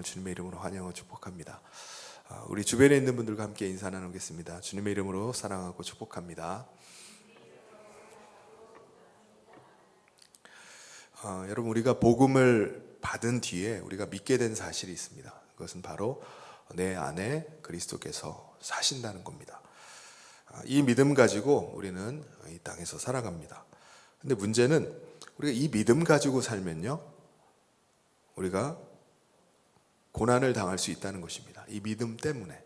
여러분을 주님의 이름으로 환영하고 축복합니다. 우리 주변에 있는 분들과 함께 인사 나누겠습니다. 주님의 이름으로 사랑하고 축복합니다. 여러분, 우리가 복음을 받은 뒤에 우리가 믿게 된 사실이 있습니다. 그것은 바로 내 안에 그리스도께서 사신다는 겁니다. 이 믿음 가지고 우리는 이 땅에서 살아갑니다. 근데 문제는 우리가 이 믿음 가지고 살면요, 우리가 고난을 당할 수 있다는 것입니다. 이 믿음 때문에.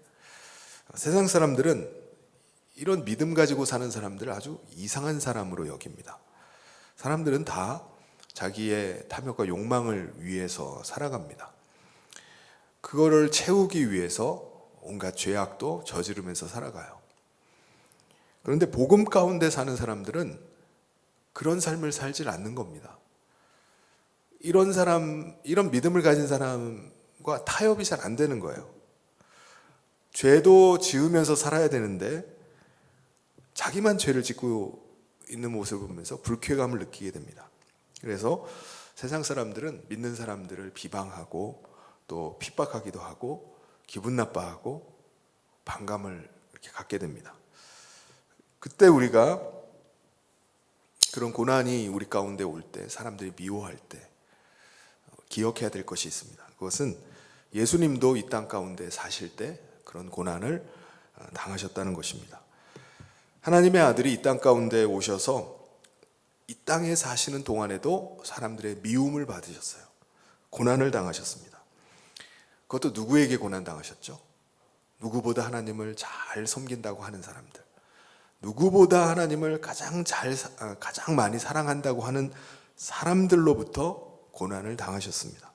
세상 사람들은 이런 믿음 가지고 사는 사람들을 아주 이상한 사람으로 여깁니다. 사람들은 다 자기의 탐욕과 욕망을 위해서 살아갑니다. 그거를 채우기 위해서 온갖 죄악도 저지르면서 살아가요. 그런데 복음 가운데 사는 사람들은 그런 삶을 살질 않는 겁니다. 이런 믿음을 가진 사람과 타협이 잘 안 되는 거예요. 죄도 지으면서 살아야 되는데 자기만 죄를 짓고 있는 모습을 보면서 불쾌감을 느끼게 됩니다. 그래서 세상 사람들은 믿는 사람들을 비방하고 또 핍박하기도 하고 기분 나빠하고 반감을 이렇게 갖게 됩니다. 그때 우리가 그런 고난이 우리 가운데 올 때, 사람들이 미워할 때 기억해야 될 것이 있습니다. 그것은 예수님도 이 땅 가운데 사실 때 그런 고난을 당하셨다는 것입니다. 하나님의 아들이 이 땅 가운데 오셔서 이 땅에 사시는 동안에도 사람들의 미움을 받으셨어요. 고난을 당하셨습니다. 그것도 누구에게 고난 당하셨죠? 누구보다 하나님을 잘 섬긴다고 하는 사람들, 누구보다 하나님을 가장 많이 사랑한다고 하는 사람들로부터 고난을 당하셨습니다.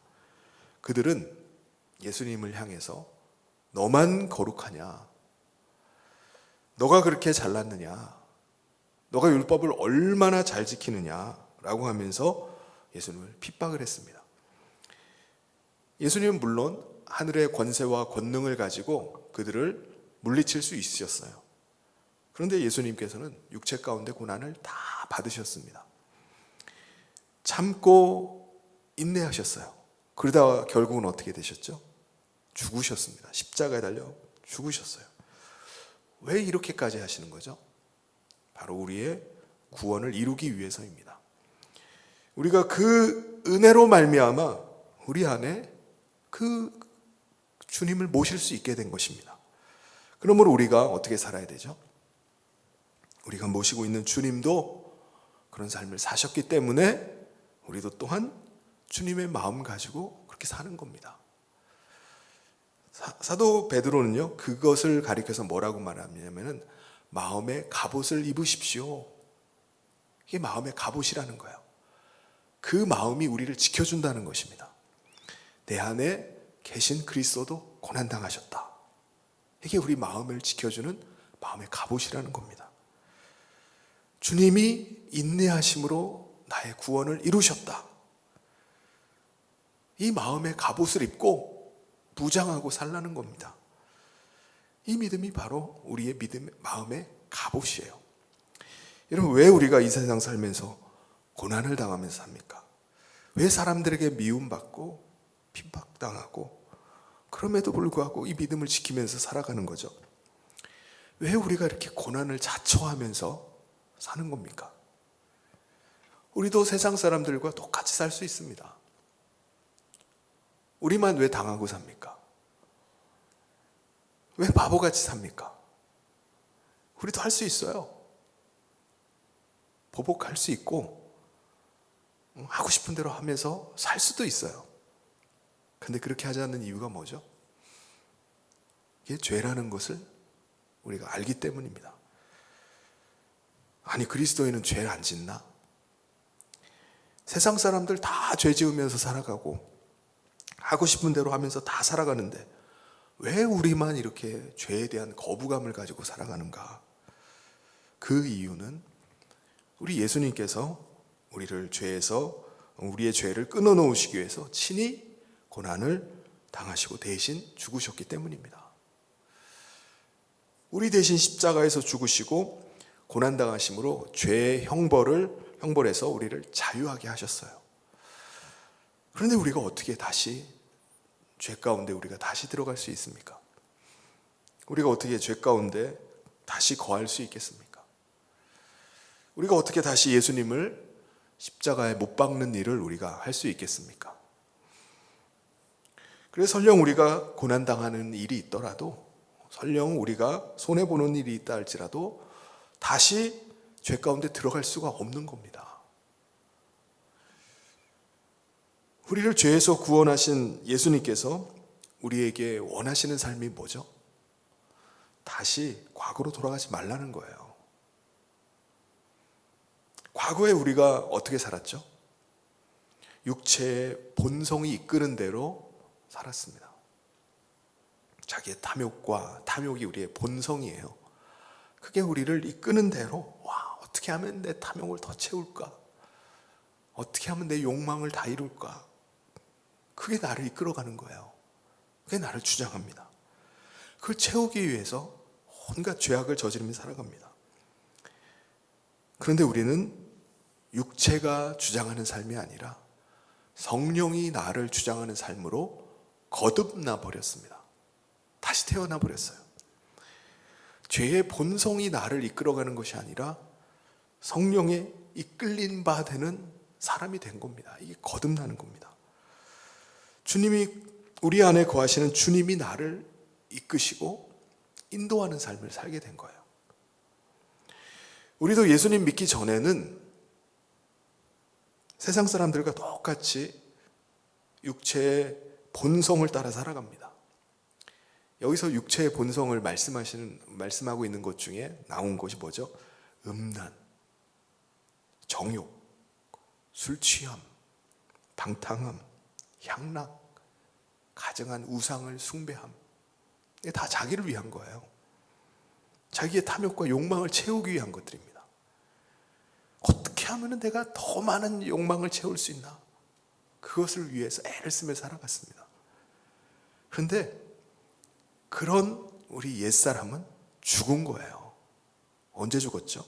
그들은 예수님을 향해서 너만 거룩하냐? 너가 그렇게 잘났느냐? 너가 율법을 얼마나 잘 지키느냐? 라고 하면서 예수님을 핍박을 했습니다. 예수님은 물론 하늘의 권세와 권능을 가지고 그들을 물리칠 수 있으셨어요. 그런데 예수님께서는 육체 가운데 고난을 다 받으셨습니다. 참고 인내하셨어요. 그러다가 결국은 어떻게 되셨죠? 죽으셨습니다. 십자가에 달려 죽으셨어요. 왜 이렇게까지 하시는 거죠? 바로 우리의 구원을 이루기 위해서입니다. 우리가 그 은혜로 말미암아 우리 안에 그 주님을 모실 수 있게 된 것입니다. 그러므로 우리가 어떻게 살아야 되죠? 우리가 모시고 있는 주님도 그런 삶을 사셨기 때문에 우리도 또한 주님의 마음 가지고 그렇게 사는 겁니다. 사도 베드로는요, 그것을 가리켜서 뭐라고 말하냐면은 마음의 갑옷을 입으십시오. 이게 마음의 갑옷이라는 거예요. 그 마음이 우리를 지켜준다는 것입니다. 내 안에 계신 그리스도도 고난당하셨다. 이게 우리 마음을 지켜주는 마음의 갑옷이라는 겁니다. 주님이 인내하심으로 나의 구원을 이루셨다. 이 마음의 갑옷을 입고 무장하고 살라는 겁니다. 이 믿음이 바로 우리의 마음의 갑옷이에요. 여러분, 왜 우리가 이 세상 살면서 고난을 당하면서 삽니까? 왜 사람들에게 미움받고 핍박당하고 그럼에도 불구하고 이 믿음을 지키면서 살아가는 거죠? 왜 우리가 이렇게 고난을 자초하면서 사는 겁니까? 우리도 세상 사람들과 똑같이 살 수 있습니다. 우리만 왜 당하고 삽니까? 왜 바보같이 삽니까? 우리도 할 수 있어요. 보복할 수 있고 하고 싶은 대로 하면서 살 수도 있어요. 근데 그렇게 하지 않는 이유가 뭐죠? 이게 죄라는 것을 우리가 알기 때문입니다. 아니, 그리스도인은 죄를 안 짓나? 세상 사람들 다 죄 지으면서 살아가고 하고 싶은 대로 하면서 다 살아가는데 왜 우리만 이렇게 죄에 대한 거부감을 가지고 살아가는가? 그 이유는 우리 예수님께서 우리를 우리의 죄를 끊어놓으시기 위해서 친히 고난을 당하시고 대신 죽으셨기 때문입니다. 우리 대신 십자가에서 죽으시고 고난당하심으로 죄의 형벌에서 우리를 자유하게 하셨어요. 그런데 우리가 어떻게 다시 죄 가운데 우리가 다시 들어갈 수 있습니까? 우리가 어떻게 죄 가운데 다시 거할 수 있겠습니까? 우리가 어떻게 다시 예수님을 십자가에 못 박는 일을 우리가 할 수 있겠습니까? 그래서 설령 우리가 고난당하는 일이 있더라도, 설령 우리가 손해보는 일이 있다 할지라도 다시 죄 가운데 들어갈 수가 없는 겁니다. 우리를 죄에서 구원하신 예수님께서 우리에게 원하시는 삶이 뭐죠? 다시 과거로 돌아가지 말라는 거예요. 과거에 우리가 어떻게 살았죠? 육체의 본성이 이끄는 대로 살았습니다. 자기의 탐욕이 우리의 본성이에요. 그게 우리를 이끄는 대로, 어떻게 하면 내 탐욕을 더 채울까? 어떻게 하면 내 욕망을 다 이룰까? 그게 나를 이끌어가는 거예요. 그게 나를 주장합니다. 그걸 채우기 위해서 온갖 죄악을 저지르며 살아갑니다. 그런데 우리는 육체가 주장하는 삶이 아니라 성령이 나를 주장하는 삶으로 거듭나 버렸습니다. 다시 태어나 버렸어요. 죄의 본성이 나를 이끌어가는 것이 아니라 성령에 이끌린 바 되는 사람이 된 겁니다. 이게 거듭나는 겁니다. 주님이 우리 안에 거하시는 주님이 나를 이끄시고 인도하는 삶을 살게 된 거예요. 우리도 예수님 믿기 전에는 세상 사람들과 똑같이 육체의 본성을 따라 살아갑니다. 여기서 육체의 본성을 말씀하고 있는 것 중에 나온 것이 뭐죠? 음란, 정욕, 술 취함, 방탕함, 향락, 가증한 우상을 숭배함. 이게 다 자기를 위한 거예요. 자기의 탐욕과 욕망을 채우기 위한 것들입니다. 어떻게 하면 내가 더 많은 욕망을 채울 수 있나? 그것을 위해서 애를 쓰며 살아갔습니다. 그런데 그런 우리 옛사람은 죽은 거예요. 언제 죽었죠?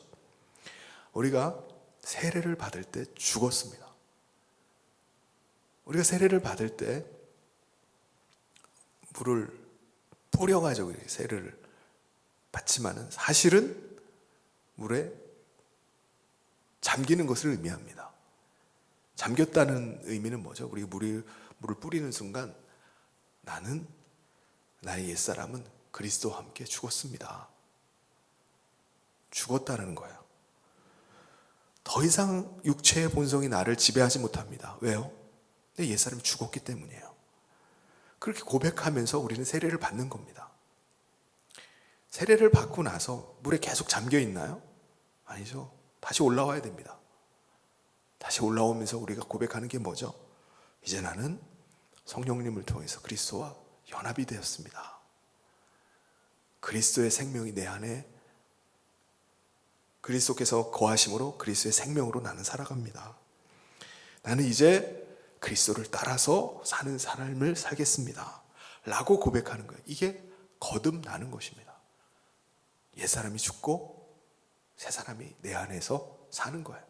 우리가 세례를 받을 때 죽었습니다. 우리가 세례를 받을 때 물을 뿌려가지고 세례를 받지만은 사실은 물에 잠기는 것을 의미합니다. 잠겼다는 의미는 뭐죠? 우리 물을 뿌리는 순간 나의 옛사람은 그리스도와 함께 죽었습니다. 죽었다는 거예요. 더 이상 육체의 본성이 나를 지배하지 못합니다. 왜요? 내 옛사람이 죽었기 때문이에요. 그렇게 고백하면서 우리는 세례를 받는 겁니다. 세례를 받고 나서 물에 계속 잠겨 있나요? 아니죠. 다시 올라와야 됩니다. 다시 올라오면서 우리가 고백하는 게 뭐죠? 이제 나는 성령님을 통해서 그리스도와 연합이 되었습니다. 그리스도의 생명이 내 안에, 그리스도께서 거하심으로 그리스도의 생명으로 나는 살아갑니다. 나는 이제 그리스도를 따라서 사는 삶을 살겠습니다. 라고 고백하는 거예요. 이게 거듭나는 것입니다. 옛사람이 죽고 새사람이 내 안에서 사는 거예요.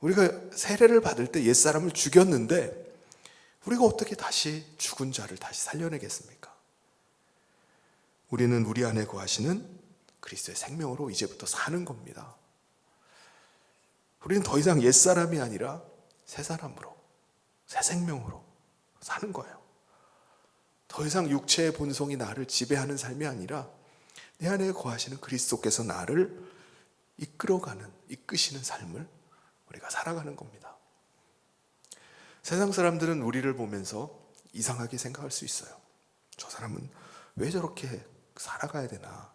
우리가 세례를 받을 때 옛사람을 죽였는데 우리가 어떻게 다시 죽은 자를 다시 살려내겠습니까? 우리는 우리 안에 거하시는 그리스도의 생명으로 이제부터 사는 겁니다. 우리는 더 이상 옛사람이 아니라 새 사람으로, 새 생명으로 사는 거예요. 더 이상 육체의 본성이 나를 지배하는 삶이 아니라 내 안에 거하시는 그리스도께서 나를 이끄시는 삶을 우리가 살아가는 겁니다. 세상 사람들은 우리를 보면서 이상하게 생각할 수 있어요. 저 사람은 왜 저렇게 살아가야 되나?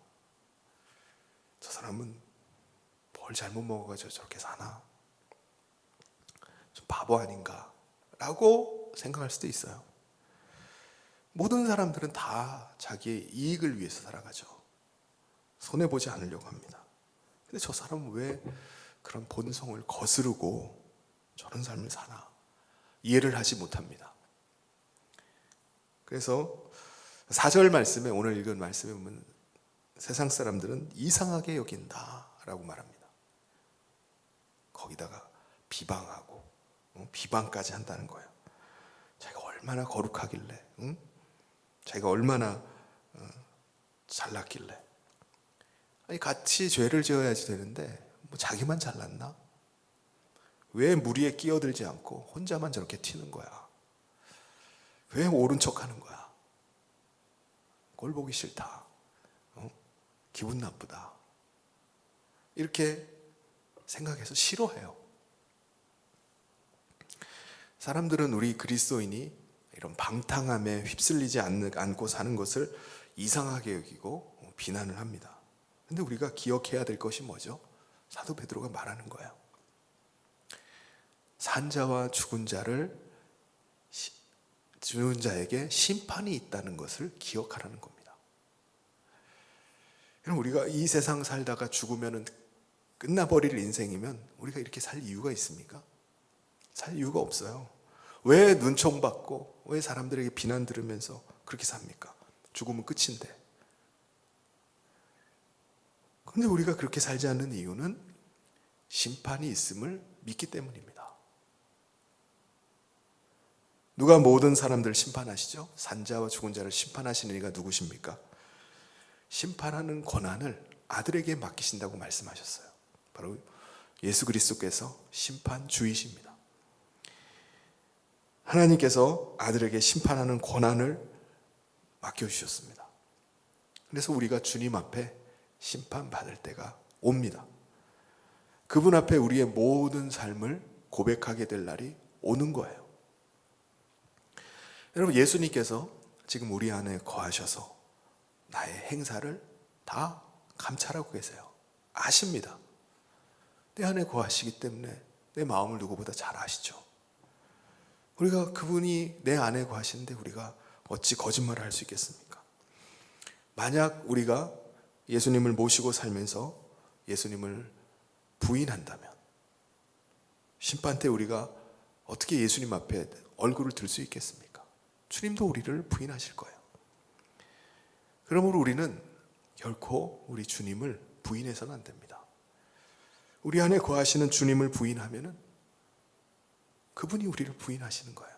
저 사람은 뭘 잘못 먹어가지고 저렇게 사나? 좀 바보 아닌가? 라고 생각할 수도 있어요. 모든 사람들은 다 자기의 이익을 위해서 살아가죠. 손해보지 않으려고 합니다. 근데 저 사람은 왜 그런 본성을 거스르고 저런 삶을 사나? 이해를 하지 못합니다. 그래서 4절 말씀에, 오늘 읽은 말씀에 보면 세상 사람들은 이상하게 여긴다라고 말합니다. 거기다가 비방하고 비방까지 한다는 거예요. 자기가 얼마나 거룩하길래, 응? 자기가 얼마나 잘났길래. 아니 같이 죄를 지어야지 되는데 뭐 자기만 잘났나? 왜 무리에 끼어들지 않고 혼자만 저렇게 튀는 거야? 왜 옳은 척하는 거야? 꼴 보기 싫다. 기분 나쁘다. 이렇게 생각해서 싫어해요. 사람들은 우리 그리스도인이 이런 방탕함에 휩쓸리지 않고 사는 것을 이상하게 여기고 비난을 합니다. 근데 우리가 기억해야 될 것이 뭐죠? 사도 베드로가 말하는 거예요. 산자와 죽은 자에게 심판이 있다는 것을 기억하라는 겁니다. 우리가 이 세상 살다가 죽으면 끝나버릴 인생이면 우리가 이렇게 살 이유가 있습니까? 살 이유가 없어요. 왜 눈총받고 왜 사람들에게 비난 들으면서 그렇게 삽니까? 죽으면 끝인데. 그런데 우리가 그렇게 살지 않는 이유는 심판이 있음을 믿기 때문입니다. 누가 모든 사람들을 심판하시죠? 산자와 죽은 자를 심판하시는 이가 누구십니까? 심판하는 권한을 아들에게 맡기신다고 말씀하셨어요. 바로 예수 그리스도께서 심판주이십니다. 하나님께서 아들에게 심판하는 권한을 맡겨주셨습니다. 그래서 우리가 주님 앞에 심판받을 때가 옵니다. 그분 앞에 우리의 모든 삶을 고백하게 될 날이 오는 거예요. 여러분, 예수님께서 지금 우리 안에 거하셔서 나의 행사를 다 감찰하고 계세요. 아십니다. 내 안에 거하시기 때문에 내 마음을 누구보다 잘 아시죠. 우리가 그분이 내 안에 거하시는데 우리가 어찌 거짓말을 할 수 있겠습니까? 만약 우리가 예수님을 모시고 살면서 예수님을 부인한다면 심판 때 우리가 어떻게 예수님 앞에 얼굴을 들 수 있겠습니까? 주님도 우리를 부인하실 거예요. 그러므로 우리는 결코 우리 주님을 부인해서는 안 됩니다. 우리 안에 거하시는 주님을 부인하면은 그분이 우리를 부인하시는 거예요.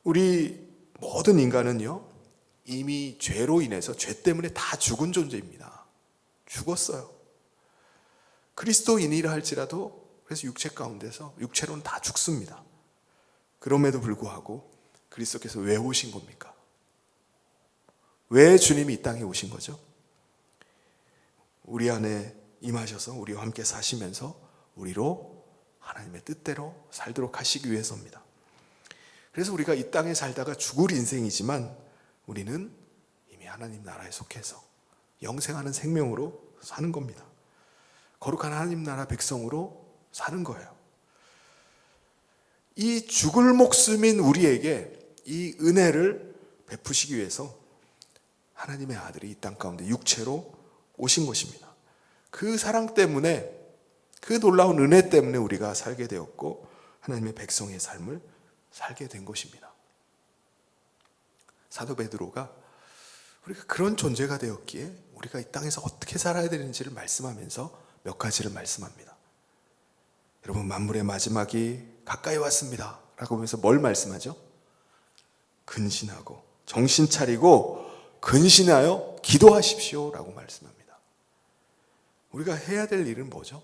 우리 모든 인간은요, 이미 죄로 인해서 죄 때문에 다 죽은 존재입니다. 죽었어요. 그리스도인이라 할지라도 그래서 육체 가운데서 육체로는 다 죽습니다. 그럼에도 불구하고 그리스도께서 왜 오신 겁니까? 왜 주님이 이 땅에 오신 거죠? 우리 안에 임하셔서 우리와 함께 사시면서 우리로 하나님의 뜻대로 살도록 하시기 위해서입니다. 그래서 우리가 이 땅에 살다가 죽을 인생이지만 우리는 이미 하나님 나라에 속해서 영생하는 생명으로 사는 겁니다. 거룩한 하나님 나라 백성으로 사는 거예요. 이 죽을 목숨인 우리에게 이 은혜를 베푸시기 위해서 하나님의 아들이 이 땅 가운데 육체로 오신 것입니다. 그 사랑 때문에, 그 놀라운 은혜 때문에 우리가 살게 되었고 하나님의 백성의 삶을 살게 된 것입니다. 사도 베드로가 우리가 그런 존재가 되었기에 우리가 이 땅에서 어떻게 살아야 되는지를 말씀하면서 몇 가지를 말씀합니다. 여러분, 만물의 마지막이 가까이 왔습니다 라고 하면서 뭘 말씀하죠? 근신하고 정신 차리고 근신하여 기도하십시오 라고 말씀합니다. 우리가 해야 될 일은 뭐죠?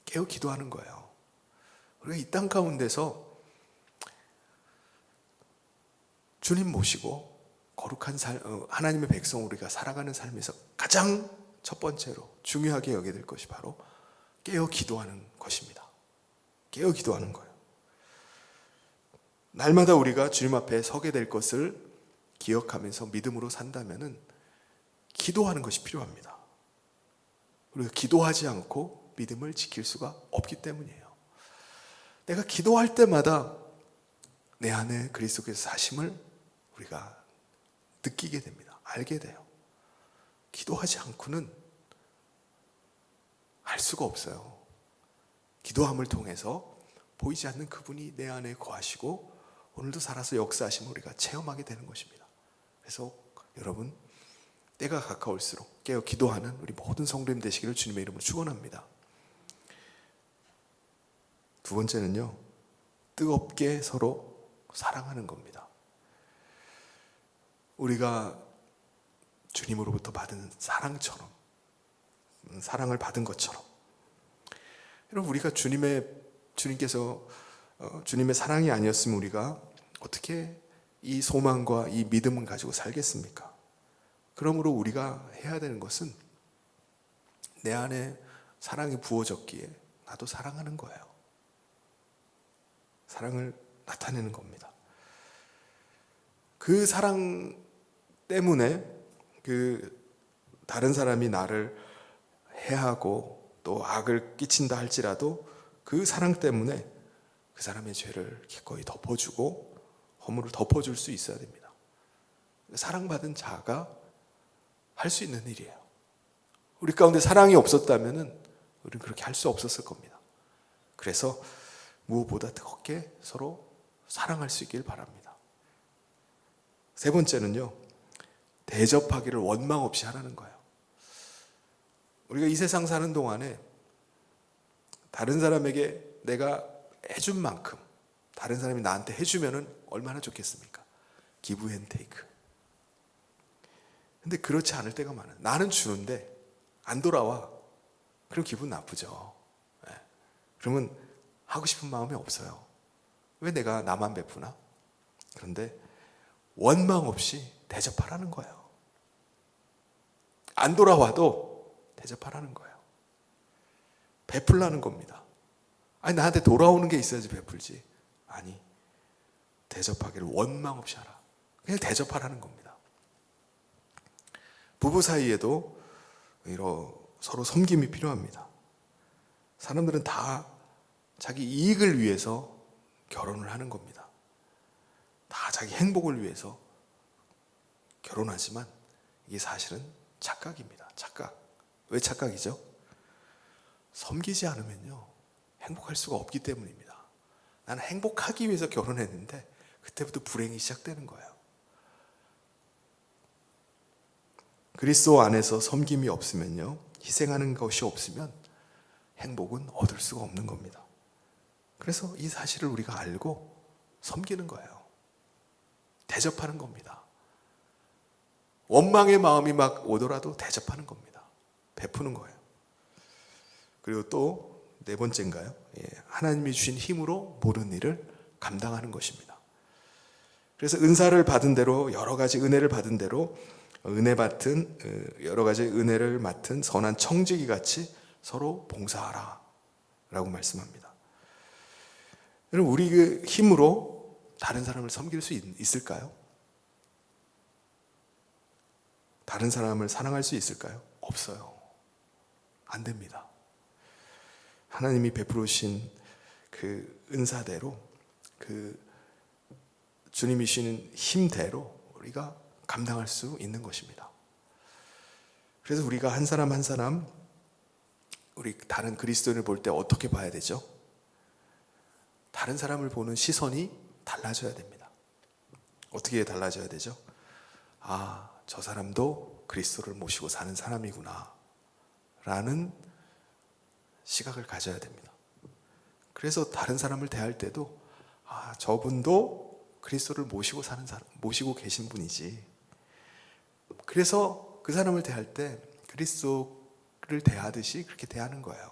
깨어 기도하는 거예요. 우리가 이 땅 가운데서 주님 모시고 거룩한 하나님의 백성 우리가 살아가는 삶에서 가장 첫 번째로 중요하게 여겨야 될 것이 바로 깨어 기도하는 것입니다. 깨어 기도하는 거예요. 날마다 우리가 주님 앞에 서게 될 것을 기억하면서 믿음으로 산다면은 기도하는 것이 필요합니다. 우리가 기도하지 않고 믿음을 지킬 수가 없기 때문이에요. 내가 기도할 때마다 내 안에 그리스도께서 사심을 우리가 느끼게 됩니다. 알게 돼요. 기도하지 않고는 알 수가 없어요. 기도함을 통해서 보이지 않는 그분이 내 안에 거하시고 오늘도 살아서 역사하심을 우리가 체험하게 되는 것입니다. 그래서 여러분, 때가 가까울수록 깨어 기도하는 우리 모든 성도님 되시기를 주님의 이름으로 축원합니다. 두 번째는요, 뜨겁게 서로 사랑하는 겁니다. 우리가 주님으로부터 받은 사랑처럼, 사랑을 받은 것처럼, 여러분, 우리가 주님께서 주님의 사랑이 아니었으면 우리가 어떻게 이 소망과 이 믿음을 가지고 살겠습니까? 그러므로 우리가 해야 되는 것은 내 안에 사랑이 부어졌기에 나도 사랑하는 거예요. 사랑을 나타내는 겁니다. 그 사랑 때문에 다른 사람이 나를 해하고 또 악을 끼친다 할지라도 그 사랑 때문에 그 사람의 죄를 기꺼이 덮어주고 허물을 덮어줄 수 있어야 됩니다. 사랑받은 자가 할 수 있는 일이에요. 우리 가운데 사랑이 없었다면 우리는 그렇게 할 수 없었을 겁니다. 그래서 무엇보다 뜨겁게 서로 사랑할 수 있길 바랍니다. 세 번째는요, 대접하기를 원망 없이 하라는 거예요. 우리가 이 세상 사는 동안에 다른 사람에게 내가 해준 만큼 다른 사람이 나한테 해주면 얼마나 좋겠습니까? 기브 앤 테이크. 근데 그렇지 않을 때가 많아요. 나는 주는데 안 돌아와. 그럼 기분 나쁘죠. 네. 그러면 하고 싶은 마음이 없어요. 왜 내가 나만 베푸나? 그런데 원망 없이 대접하라는 거예요. 안 돌아와도 대접하라는 거예요. 베풀라는 겁니다. 아니, 나한테 돌아오는 게 있어야지 베풀지. 아니, 대접하기를 원망 없이 하라. 그냥 대접하라는 겁니다. 부부 사이에도 서로 섬김이 필요합니다. 사람들은 다 자기 이익을 위해서 결혼을 하는 겁니다. 다 자기 행복을 위해서 결혼하지만 이게 사실은 착각입니다. 착각. 왜 착각이죠? 섬기지 않으면요, 행복할 수가 없기 때문입니다. 나는 행복하기 위해서 결혼했는데 그때부터 불행이 시작되는 거예요. 그리스도 안에서 섬김이 없으면요, 희생하는 것이 없으면 행복은 얻을 수가 없는 겁니다. 그래서 이 사실을 우리가 알고 섬기는 거예요. 대접하는 겁니다. 원망의 마음이 막 오더라도 대접하는 겁니다. 베푸는 거예요. 그리고 또 네 번째인가요? 하나님이 주신 힘으로 모든 일을 감당하는 것입니다. 그래서 은사를 받은 대로, 여러 가지 은혜를 받은 대로 여러 가지 은혜를 맡은 선한 청지기 같이 서로 봉사하라 라고 말씀합니다. 여러분, 우리 그 힘으로 다른 사람을 섬길 수 있을까요? 다른 사람을 사랑할 수 있을까요? 없어요. 안 됩니다. 하나님이 베풀으신 그 은사대로, 그 주님이 주시는 힘대로 우리가 감당할 수 있는 것입니다. 그래서 우리가 한 사람 한 사람, 우리 다른 그리스도인을 볼 때 어떻게 봐야 되죠? 다른 사람을 보는 시선이 달라져야 됩니다. 어떻게 달라져야 되죠? 아, 저 사람도 그리스도를 모시고 사는 사람이구나 라는 시각을 가져야 됩니다. 그래서 다른 사람을 대할 때도 아, 저분도 그리스도를 모시고 계신 분이지. 그래서 그 사람을 대할 때 그리스도를 대하듯이 그렇게 대하는 거예요.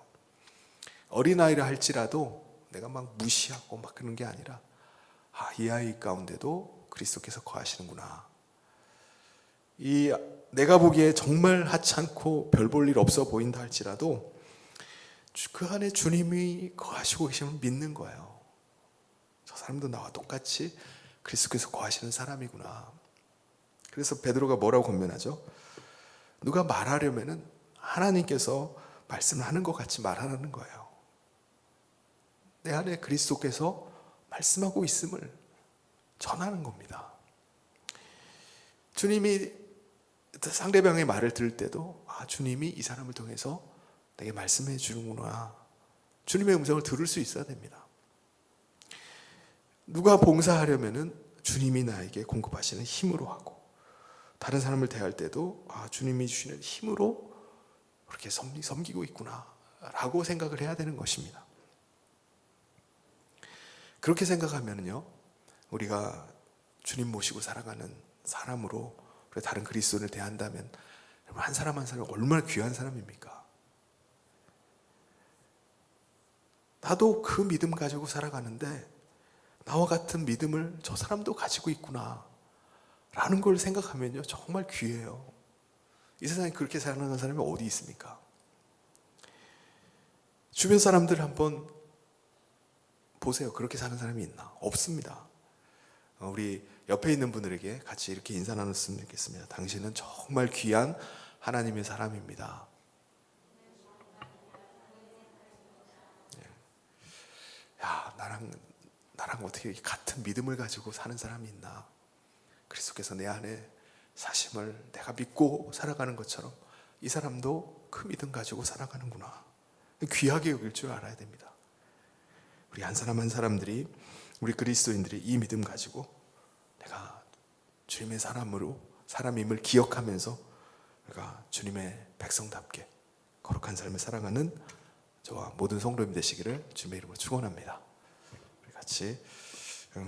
어린아이를 할지라도 내가 막 무시하고 막 그런 게 아니라 아, 이 아이 가운데도 그리스도께서 거하시는구나. 내가 보기에 정말 하찮고 별 볼 일 없어 보인다 할지라도 그 안에 주님이 거하시고 계시면 믿는 거예요. 저 사람도 나와 똑같이 그리스도께서 거하시는 사람이구나. 그래서 베드로가 뭐라고 권면하죠? 누가 말하려면은 하나님께서 말씀을 하는 것 같이 말하라는 거예요. 내 안에 그리스도께서 말씀하고 있음을 전하는 겁니다. 주님이 상대방의 말을 들을 때도 아, 주님이 이 사람을 통해서 내게 말씀해 주는구나. 주님의 음성을 들을 수 있어야 됩니다. 누가 봉사하려면은 주님이 나에게 공급하시는 힘으로 하고, 다른 사람을 대할 때도 아, 주님이 주시는 힘으로 그렇게 섬기고 있구나 라고 생각을 해야 되는 것입니다. 그렇게 생각하면요, 우리가 주님 모시고 살아가는 사람으로 우리 다른 그리스도인을 대한다면 여러분, 한 사람 한 사람이 얼마나 귀한 사람입니까? 나도 그 믿음 가지고 살아가는데 나와 같은 믿음을 저 사람도 가지고 있구나 라는 걸 생각하면요, 정말 귀해요. 이 세상에 그렇게 살아가는 사람이 어디 있습니까? 주변 사람들 한번 보세요. 그렇게 사는 사람이 있나? 없습니다. 우리 옆에 있는 분들에게 같이 이렇게 인사 나눴으면 좋겠습니다. 당신은 정말 귀한 하나님의 사람입니다. 야, 나랑 어떻게 같은 믿음을 가지고 사는 사람이 있나? 그리스도께서 내 안에 사심을 내가 믿고 살아가는 것처럼 이 사람도 그 믿음 가지고 살아가는구나. 귀하게 여길 줄 알아야 됩니다. 우리 한 사람 한 사람들이, 우리 그리스도인들이 이 믿음 가지고 내가 주님의 사람임을 기억하면서 내가 주님의 백성답게 거룩한 삶을 살아가는 저와 모든 성도님 되시기를 주님의 이름으로 축원합니다. 우리 같이